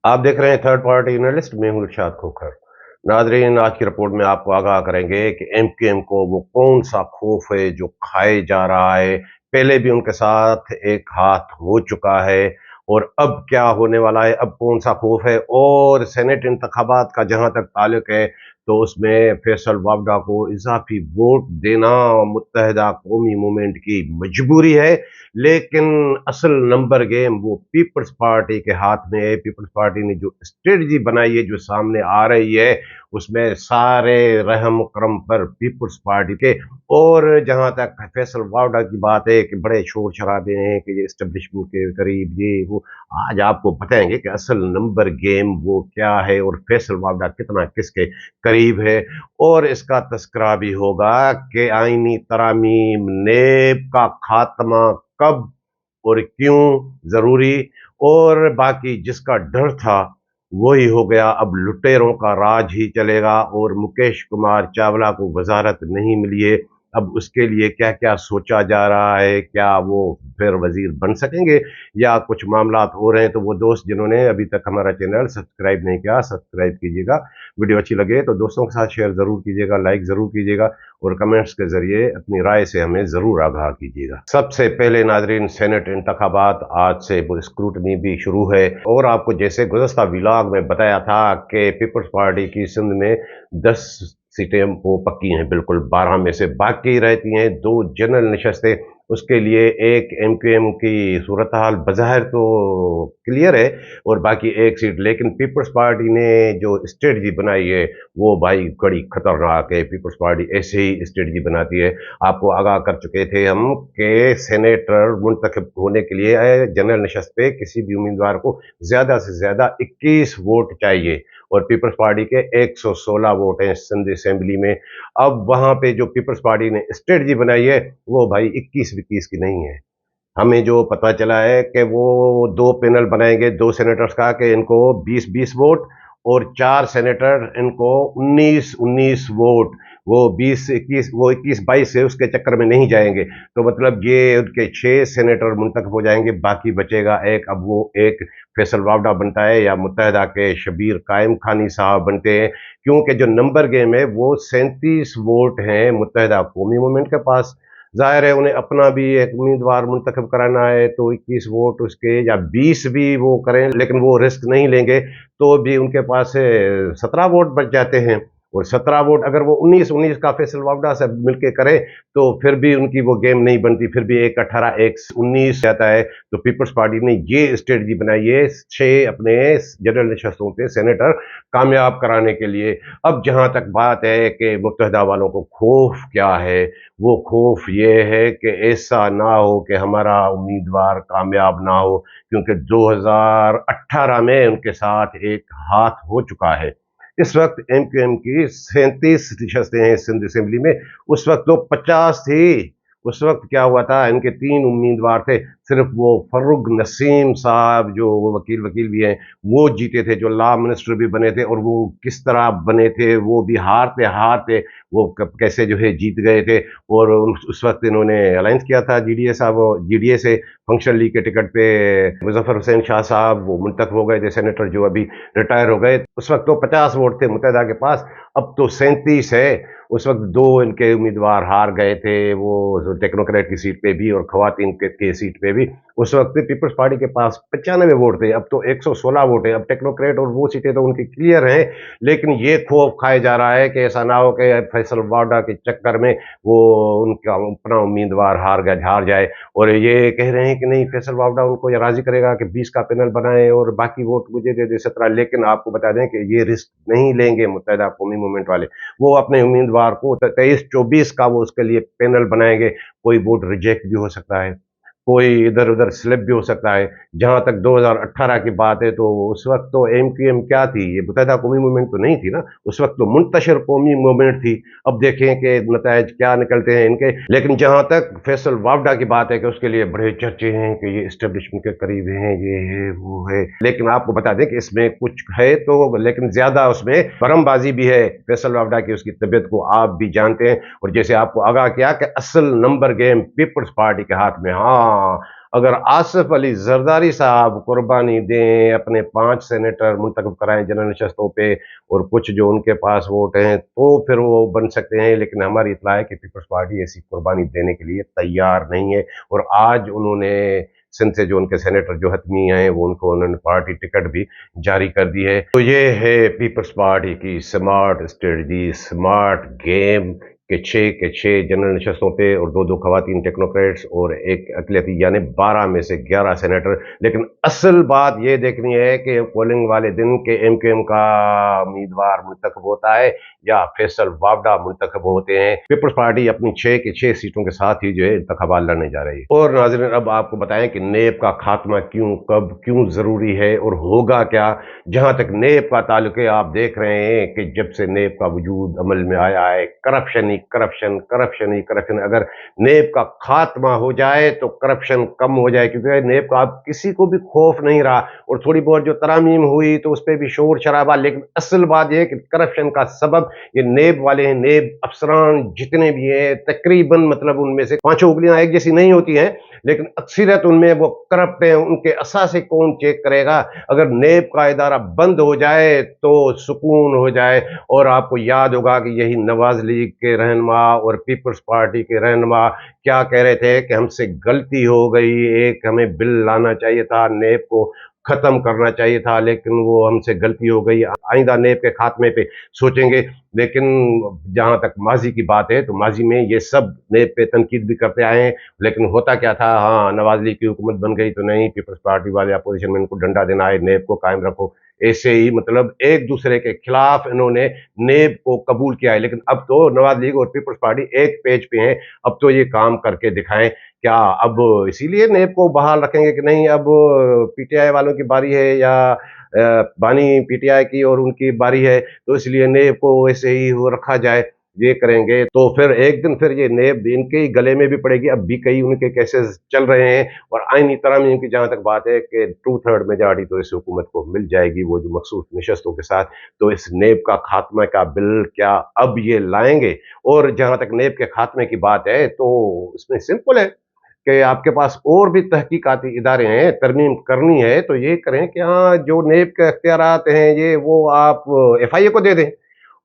आप देख रहे हैं थर्ड पार्टी एनालिस्ट। मैं हूं इरशाद खोखर। नाजरीन, आज की रिपोर्ट में आपको आगाह करेंगे कि एमक्यूएम को वो कौन सा खौफ है जो खाए जा रहा है। पहले भी उनके साथ एक हाथ हो चुका है और अब क्या होने वाला है, अब कौन सा खौफ है। और सेनेट इंतखाबात का जहां तक ताल्लुक है तो उसमें फैसल वावडा को इजाफी वोट देना मुत्तहदा कौमी मूवमेंट की मजबूरी है, लेकिन असल नंबर गेम वो पीपल्स पार्टी के हाथ में है। पीपल्स पार्टी ने जो स्ट्रेटजी बनाई है, जो सामने आ रही है, उसमें सारे रहम करम पर पीपल्स पार्टी के। और जहां तक फैसल वावडा की बात है कि बड़े शोर शराबे हैं कि ये एस्टेब्लिशमेंट के करीब ये वो, आज आपको बताएंगे कि असल नंबर गेम वो क्या है और फैसल वावडा कितना किसके करीब है। और इसका तस्करा भी होगा कि आईनी तरामीम नेब का खात्मा कब और क्यों जरूरी। और बाकी जिसका डर था वही हो गया, अब लुटेरों का राज ही चलेगा और मुकेश कुमार चावला को वजारत नहीं मिली है। अब उसके लिए क्या क्या सोचा जा रहा है, क्या वो फिर वजीर बन सकेंगे या कुछ मामलात हो रहे हैं। तो वो दोस्त जिन्होंने अभी तक हमारा चैनल सब्सक्राइब नहीं किया, सब्सक्राइब कीजिएगा। वीडियो अच्छी लगे तो दोस्तों के साथ शेयर ज़रूर कीजिएगा, लाइक ज़रूर कीजिएगा और कमेंट्स के ज़रिए अपनी राय से हमें ज़रूर आगाह कीजिएगा। सबसे पहले नाजरीन, सेनेट इंतखाबात आज से स्क्रूटनी भी शुरू है और आपको जैसे गुज़श्ता व्लॉग में बताया था कि पीपल्स पार्टी की सिंध में 10 सीटें वो पक्की हैं, बिल्कुल 12 में से बाकी रहती हैं 2 जनरल नशस्तें। उसके लिए एक एमक्यूएम की सूरत हाल बज़ाहिर तो क्लियर है और बाकी एक सीट। लेकिन पीपल्स पार्टी ने जो स्ट्रेटजी बनाई है वो भाई बड़ी खतरनाक है। पीपल्स पार्टी ऐसे ही स्ट्रेटजी बनाती है। आपको आगाह कर चुके थे हम कि सेनेटर मुंतखब होने के लिए जनरल नशस्त पे किसी भी उम्मीदवार को ज़्यादा से ज़्यादा 21 वोट चाहिए और पीपल्स पार्टी के 116 वोट हैं सिंध असेंबली में। अब वहां पे जो पीपल्स पार्टी ने स्ट्रेटजी बनाई है वो भाई 21-21 की नहीं है। हमें जो पता चला है कि वो 2 पैनल बनाएंगे 2 सेनेटर्स का, कि इनको 20-20 वोट और 4 सेनेटर इनको 19-19 वोट। वो 20-21, वो 21-22 से उसके चक्कर में नहीं जाएंगे। तो मतलब ये उनके 6 सेनेटर मुंतखब हो जाएंगे, बाकी बचेगा एक। अब वो एक फैसल वावडा बनता है या मुत्तहदा के शबीर कायम खानी साहब बनते हैं, क्योंकि जो नंबर गेम है वो 37 वोट हैं मुत्तहदा कौमी मूवमेंट के पास। जाहिर है उन्हें अपना भी एक उम्मीदवार मुंतखब कराना है, तो 21 वोट उसके या 20 भी वो करें, लेकिन वो रिस्क नहीं लेंगे तो भी उनके पास 17 वोट बच जाते हैं। और 17 वोट अगर वो 19-19 का फैसल वावडा से मिलके करे तो फिर भी उनकी वो गेम नहीं बनती, फिर भी एक 18 एक 19 जाता है। तो पीपल्स पार्टी ने ये स्ट्रेटजी बनाई है 6 अपने जनरल नशस्तों पे सेनेटर कामयाब कराने के लिए। अब जहां तक बात है कि मुत्तहदा वालों को खौफ क्या है, वो खौफ ये है कि ऐसा ना हो कि हमारा उम्मीदवार कामयाब ना हो, क्योंकि 2018 में उनके साथ एक हाथ हो चुका है। इस वक्त एमक्यूएम की 37 नशस्तें हैं सिंध असेंबली में, उस वक्त तो 50 थी। उस वक्त क्या हुआ था, इनके 3 उम्मीदवार थे, सिर्फ वो फर्रुख नसीम साहब जो वो वकील भी हैं वो जीते थे, जो लॉ मिनिस्टर भी बने थे। और वो किस तरह बने थे, वो भी हारते हारते वो कैसे जो है जीत गए थे। और उस वक्त इन्होंने अलायंस किया था जीडीए साहब, जीडीए से फंक्शन लीग के टिकट पे मुजफ्फर हुसैन शाह साहब वो मुंतखब हो गए थे सेनेटर, जो अभी रिटायर हो गए। उस वक्त तो 50 वोट थे मुत्तहदा के पास, अब तो 37 है। उस वक्त 2 इनके उम्मीदवार हार गए थे, वो टेक्नोक्रेट की सीट पे भी और खवातीन के सीट पे भी। उस वक्त पीपल्स पार्टी के पास 95 वोट थे, अब तो 116 वोट है। अब टेक्नोक्रेट और वो सीटें तो उनकी क्लियर हैं, लेकिन ये खौफ खाया जा रहा है कि ऐसा ना हो कि फैसल वावडा के चक्कर में वो उनका अपना उम्मीदवार हार जाए। और ये कह रहे हैं कि नहीं, फैसल वावडा उनको ये राजी करेगा कि 20 का पैनल बनाए और बाकी वोट मुझे दे दे 17। लेकिन आपको बता दें कि ये रिस्क नहीं लेंगे मुत्तहदा कौमी मूवमेंट वाले। वो अपने उम्मीदवार को 23-24 का वो उसके लिए पैनल बनाएंगे, कोई वोट रिजेक्ट भी हो सकता है। कोई इधर उधर स्लिप भी हो सकता है। जहां तक 2018 की बात है तो उस वक्त तो एमक्यूएम क्या थी, ये मुत्तहिदा कौमी मूवमेंट तो नहीं थी ना, उस वक्त तो मुंतशिर कौमी मूवमेंट थी। अब देखें कि नतायज क्या निकलते हैं इनके। लेकिन जहां तक फैसल वावडा की बात है कि उसके लिए बड़े चर्चे हैं कि ये इस्टेब्लिशमेंट के करीब हैं, ये है वो है, लेकिन आपको बता दें कि इसमें कुछ है तो, लेकिन ज्यादा उसमें बरमबाजी भी है फैसल वावडा की। उसकी तबीयत को आप भी जानते हैं, और जैसे आपको आगाह किया कि असल नंबर गेम पीपल्स पार्टी के हाथ में। हाँ, अगर आसिफ अली जरदारी साहब कुर्बानी दें, अपने 5 सेनेटर मुंतखब कराएं जनरल नशस्तों पे, और कुछ जो उनके पास वोट हैं, तो फिर वो बन सकते हैं। लेकिन हमारी इत्तला है कि पीपल्स पार्टी ऐसी कुर्बानी देने के लिए तैयार नहीं है। और आज उन्होंने सिंध से जो उनके सेनेटर जो हतमी हैं, वो उन्होंने पार्टी टिकट भी जारी कर दी है। तो ये है पीपल्स पार्टी की स्मार्ट स्ट्रेटजी, स्मार्ट गेम के 6 जनरल नशस्तों पे, और 2-2 खवातीन टेक्नोक्रेट्स और एक अक़लियती, यानी 12 में से 11 सेनेटर। लेकिन असल बात ये देखनी है कि पोलिंग वाले दिन के एमक्यूएम का उम्मीदवार मुंतखब होता है या फैसल वावडा मुंतखब होते हैं। पीपल्स पार्टी अपनी 6 के 6 सीटों के साथ ही जो है इंतखाबात लड़ने जा रही है। और नाज़रीन, अब आपको बताएं कि नेब का खात्मा क्यों, कब, क्यों जरूरी है और होगा क्या। जहां तक नेब का ताल्लुक है, आप देख रहे हैं कि जब से नेब का वजूद अमल में आया है, करप्शन ही करप्शन, करप्शन ही करप्शन। अगर नेब का खात्मा हो जाए तो करप्शन कम हो जाए, क्योंकि नेब का अब किसी को भी खौफ नहीं रहा। और थोड़ी बहुत जो तरामीम हुई तो उस पर भी शोर शराबा, लेकिन असल बात यह है कि करप्शन का सबब ये नेब वाले हैं। नेब अफसरान जितने भी हैं तकरीबन, मतलब उनमें से 5 उंगलियां एक जैसी नहीं होती हैं, लेकिन अक्सरियत उनमें वो करप्ट हैं। उनके असासे कौन चेक करेगा। अगर नेब का इदारा बंद हो जाए तो सुकून हो जाए। और आपको याद होगा कि यही नवाज लीग के रहनुमा और पीपल्स पार्टी के रहनुमा क्या कह रहे थे कि हमसे गलती हो गई, एक हमें बिल लाना चाहिए था, नेब को खत्म करना चाहिए था, लेकिन वो हमसे गलती हो गई, आइंदा नेब के खात्मे पे सोचेंगे। लेकिन जहां तक माजी की बात है तो माजी में ये सब नेब पे तनकीद भी करते आए हैं, लेकिन होता क्या था। हाँ, नवाज लीग की हुकूमत बन गई तो नहीं, पीपल्स पार्टी वाले अपोजिशन में इनको डंडा देना है, नेब को कायम रखो, ऐसे ही मतलब एक दूसरे के खिलाफ इन्होंने नेब को कबूल किया है। लेकिन अब तो नवाज लीग और पीपल्स पार्टी एक पेज पे हैं, अब तो ये काम करके दिखाएं। क्या अब इसीलिए नेब को बहाल रखेंगे कि नहीं, अब पीटीआई वालों की बारी है या बानी पीटीआई की और उनकी बारी है, तो इसलिए नेब को वैसे ही वो रखा जाए, ये करेंगे तो फिर एक दिन फिर ये नेब इनके ही गले में भी पड़ेगी। अब भी कई उनके केसेस चल रहे हैं, और आईनी तरमीम की जहां तक बात है कि 2/3 मेजॉरिटी तो इस हुकूमत को मिल जाएगी वो जो मखसूस नशस्तों के साथ। तो इस नेब का खात्मा का बिल क्या अब ये लाएंगे। और जहां तक नेब के खात्मे की बात है तो इसमें सिंपल है कि आपके पास और भी तहकीकाती इदारे हैं, तरमीम करनी है तो ये करें कि हाँ, जो नेब के अख्तियारात हैं ये वो आप एफआईए को दे दें,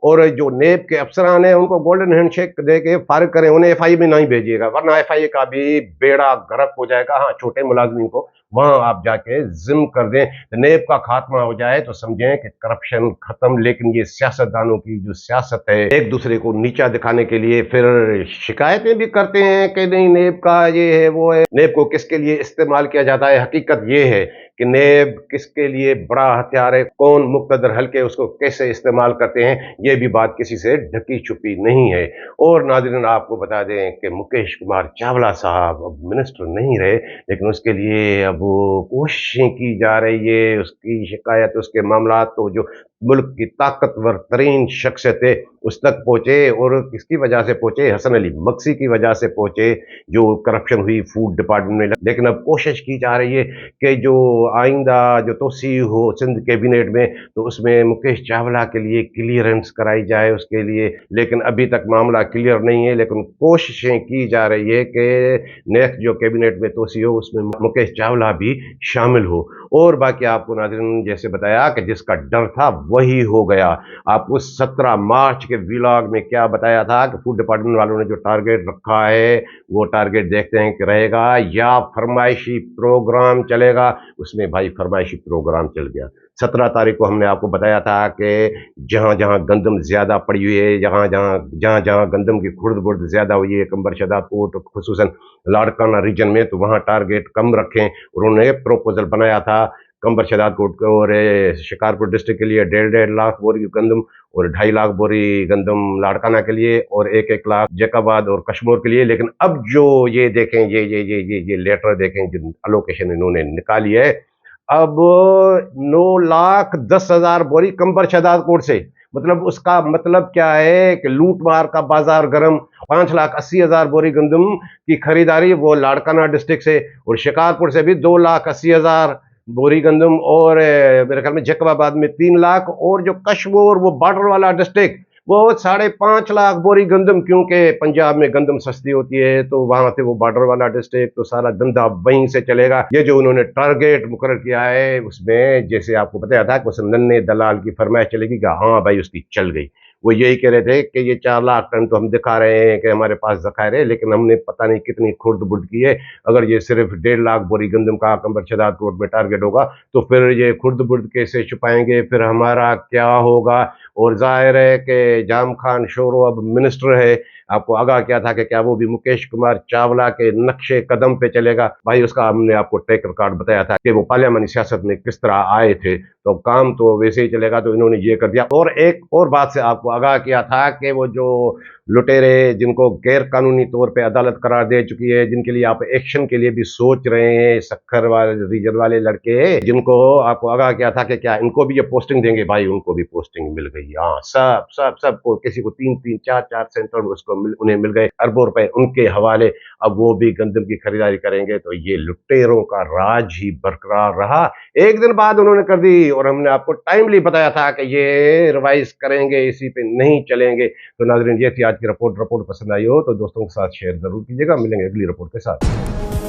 और जो नेब के अफसरान हैं उनको गोल्डन हैंडशेक दे के फारिग करें, उन्हें एफआईए में नहीं भेजिएगा, वरना एफआईए का भी बेड़ा गर्क हो जाएगा। हाँ, छोटे मुलाजमीन को वहां आप जाके जिम कर दें। नेब का खात्मा हो जाए तो समझें कि करप्शन खत्म। लेकिन ये सियासतदानों की जो सियासत है, एक दूसरे को नीचा दिखाने के लिए फिर शिकायतें भी करते हैं कि नहीं नेब का ये है वो है। नेब को किसके लिए इस्तेमाल किया जाता है, हकीकत ये है कि नेब किसके लिए बड़ा हथियार है, कौन मुक़्तदर हल्के उसको कैसे इस्तेमाल करते हैं, ये भी बात किसी से ढकी छुपी नहीं है। और नाज़रीन, आपको बता दें कि मुकेश कुमार चावला साहब अब मिनिस्टर नहीं रहे, लेकिन उसके लिए अब कोशिशें की जा रही है। उसकी शिकायत, उसके मामला तो जो मुल्क की ताकतवर तरीन शख्सियत है उस तक पहुंचे, और किसकी वजह से पहुंचे, हसन अली मक्सी की वजह से पहुंचे, जो करप्शन हुई फूड डिपार्टमेंट में। लेकिन अब कोशिश की जा रही है कि जो आइंदा जो तोसी हो सिंध कैबिनेट में, तो उसमें मुकेश चावला के लिए क्लियरेंस कराई जाए उसके लिए। लेकिन अभी तक मामला क्लियर नहीं है, लेकिन कोशिशें की जा रही है कि नेक्स्ट जो कैबिनेट में तोसी हो उसमें मुकेश चावला भी शामिल हो। और बाकी आपको नाज़रीन जैसे बताया कि जिसका डर था वही हो गया। आपको 17 मार्च के व्लॉग में क्या बताया था कि फूड डिपार्टमेंट वालों ने जो टारगेट रखा है वो टारगेट देखते हैं कि रहेगा या फरमाइशी प्रोग्राम चलेगा। उसमें भाई फरमाइशी प्रोग्राम चल गया। 17 तारीख को हमने आपको बताया था कि जहां जहां गंदम ज्यादा पड़ी हुई है, जहां जहां गंदम की खुर्द बुर्द ज्यादा हुई है, कंबर शदाद कोट खुसूसन लाड़काना रीजन में, तो वहां टारगेट कम रखें। उन्होंने प्रोपोजल बनाया था कंबर शदाद कोट को और शिकारपुर डिस्ट्रिक्ट के लिए 1.5 लाख बोरी गंदम, और 2.5 लाख बोरी गंदम लाड़काना के लिए और 1-1 लाख जैकाबाद और कश्मीर के लिए। लेकिन अब जो ये देखें, ये लेटर देखें जो अलोकेशन इन्होंने निकाली है, अब 9,10,000 बोरी कंबर शहदाद कोट से। मतलब उसका मतलब क्या है कि लूट मार का बाजार गर्म। 5,80,000 बोरी गंदम की खरीदारी वो लाड़काना डिस्ट्रिक्ट से, और शिकारपुर से भी 2,80,000 बोरी गंदम, और मेरे ख्याल में जैकबाबाद में 3 लाख, और जो कश्मीर वो बॉर्डर वाला डिस्ट्रिक्ट वो 5.5 लाख बोरी गंदम, क्योंकि पंजाब में गंदम सस्ती होती है तो वहां से वो बॉर्डर वाला डिस्ट्रिक्ट, तो सारा धंधा वहीं से चलेगा। ये जो उन्होंने टारगेट मुकर्रर किया है उसमें, जैसे आपको बताया था कि उस नन्हे दलाल की फरमाइश चलेगी कि हाँ भाई उसकी चल गई। वो यही कह रहे थे कि ये 4 लाख टन तो हम दिखा रहे हैं कि हमारे पास ज़खायर है, लेकिन हमने पता नहीं कितनी खुर्द बुर्द की है। अगर ये सिर्फ 1.5 लाख बोरी गंदम का कंबर शहदाद कोट में टारगेट होगा तो फिर ये खुर्द बुर्द कैसे छुपाएंगे, फिर हमारा क्या होगा। और जाहिर है कि जाम खान शोरो अब मिनिस्टर है, आपको आगाह किया था कि क्या वो भी मुकेश कुमार चावला के नक्शे कदम पे चलेगा। भाई उसका हमने आपको ट्रैक रिकॉर्ड बताया था कि वो पार्लियामानी सियासत में किस तरह आए थे, तो काम तो वैसे ही चलेगा, तो इन्होंने ये कर दिया। और एक और बात से आपको आगाह किया था कि वो जो लुटेरे जिनको गैर कानूनी तौर पे अदालत करार दे चुकी है, जिनके लिए आप एक्शन के लिए भी सोच रहे हैं, सक्खर वाले रीजन वाले लड़के, जिनको आपको आगाह किया था कि क्या इनको भी ये पोस्टिंग देंगे, भाई उनको भी पोस्टिंग मिल गई। हाँ, सब सब सबको, किसी को 3-3 4-4 सेंटर उसको उन्हें मिल गए, अरबों रुपए उनके हवाले। अब वो भी गंदम की खरीदारी करेंगे, तो ये लुटेरों का राज ही बरकरार रहा। एक दिन बाद उन्होंने कर दी, और हमने आपको टाइमली बताया था कि ये रिवाइज करेंगे, इसी पे नहीं चलेंगे। तो नाज़रीन, ये थी आज की रिपोर्ट। पसंद आई हो तो दोस्तों के साथ शेयर जरूर कीजिएगा। मिलेंगे अगली रिपोर्ट के साथ।